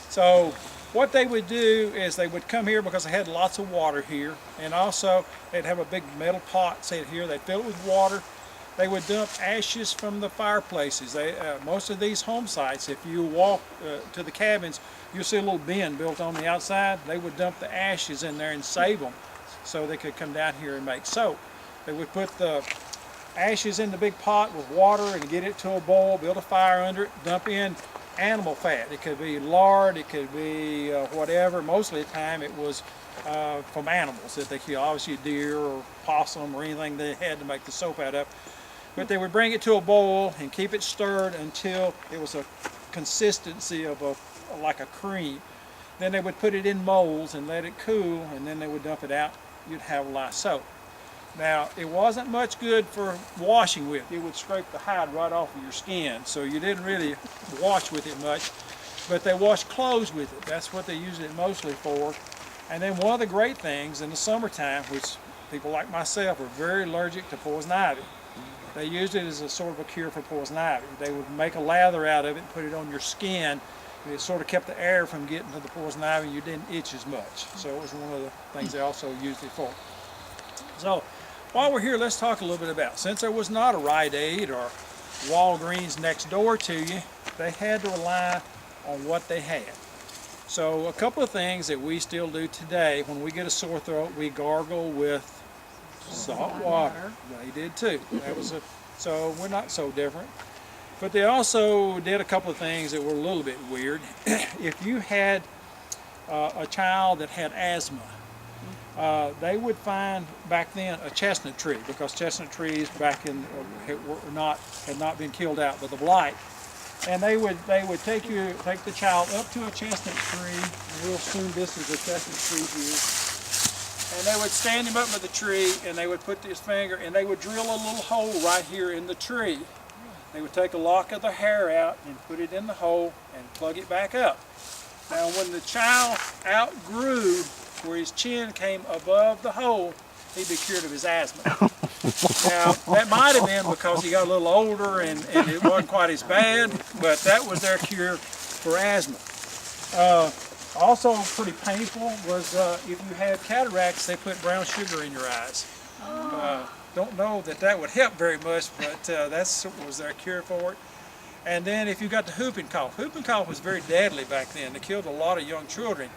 So what they would do is they would come here because they had lots of water here, and also they'd have a big metal pot set here. They'd fill it with water. They would dump ashes from the fireplaces. Most of these home sites, if you walk to the cabins, you'll see a little bin built on the outside. They would dump the ashes in there and save them so they could come down here and make soap. They would put the ashes in the big pot with water and get it to a boil, build a fire under it, dump in animal fat. It could be lard, it could be whatever. Most of the time it was from animals that they kill, obviously deer or possum or anything they had to make the soap out of. But they would bring it to a boil and keep it stirred until it was a consistency of like a cream. Then they would put it in molds and let it cool, and then they would dump it out. You'd have lye soap. Now, it wasn't much good for washing with. It would scrape the hide right off of your skin, so you didn't really wash with it much. But they washed clothes with it. That's what they used it mostly for. And then one of the great things in the summertime, which people like myself are very allergic to poison ivy, they used it as a sort of a cure for poison ivy. They would make a lather out of it and put it on your skin. It sort of kept the air from getting to the poison ivy, and you didn't itch as much. So it was one of the things they also used it for. So while we're here, let's talk a little bit about, since there was not a Rite Aid or Walgreens next door to you, they had to rely on what they had. So a couple of things that we still do today, when we get a sore throat, we gargle with salt water. They did too. So we're not so different. But they also did a couple of things that were a little bit weird. If you had a child that had asthma, they would find back then a chestnut tree, because chestnut trees back in had not been killed out by the blight. And they would take the child up to a chestnut tree, and we'll assume this is a chestnut tree here. And they would stand him up by the tree, and they would put his finger, and they would drill a little hole right here in the tree. They would take a lock of the hair out and put it in the hole and plug it back up. Now when the child outgrew where his chin came above the hole, he'd be cured of his asthma. Now that might have been because he got a little older and it wasn't quite as bad, but that was their cure for asthma. Also pretty painful was if you had cataracts, they put brown sugar in your eyes. Don't know that would help very much, but that was their cure for it. And then if you got the whooping cough was very deadly back then. They killed a lot of young children.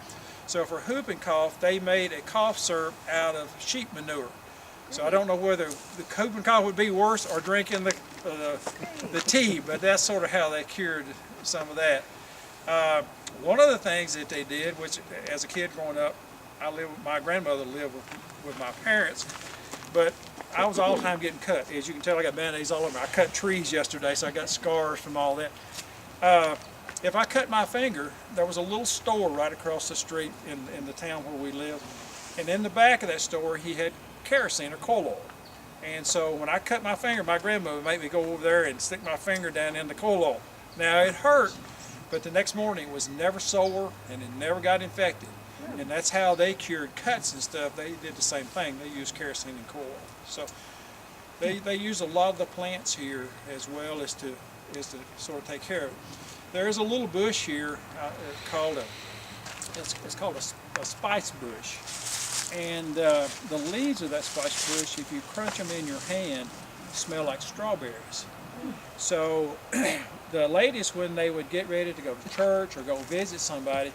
So for whooping cough, they made a cough syrup out of sheep manure. So I don't know whether the whooping cough would be worse or drinking the tea, but that's sort of how they cured some of that. One of the things that they did, which as a kid growing up, my grandmother lived with my parents, but I was all the time getting cut. As you can tell, I got band-aids all over. I cut trees yesterday, so I got scars from all that. If I cut my finger, there was a little store right across the street in the town where we lived. And in the back of that store, he had kerosene or coal oil. And so when I cut my finger, my grandmother would make me go over there and stick my finger down in the coal oil. Now it hurt, but the next morning it was never sore and it never got infected. And that's how they cured cuts and stuff. They did the same thing. They used kerosene and coal oil. So they use a lot of the plants here as well as to sort of take care of it. There is a little bush here called a spice bush. And the leaves of that spice bush, if you crunch them in your hand, smell like strawberries. So the ladies, when they would get ready to go to church or go visit somebody,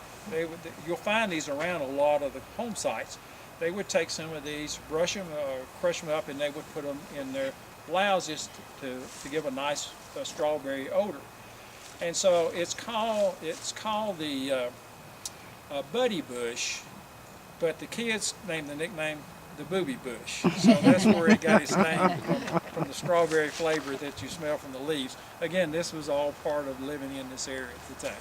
you'll find these around a lot of the home sites. They would take some of these, brush them, crush them up, and they would put them in their blouses to give a nice strawberry odor. And so it's called the buddy bush, but the kids named the nickname the booby bush. So that's where it got its name from the strawberry flavor that you smell from the leaves. Again, this was all part of living in this area at the time.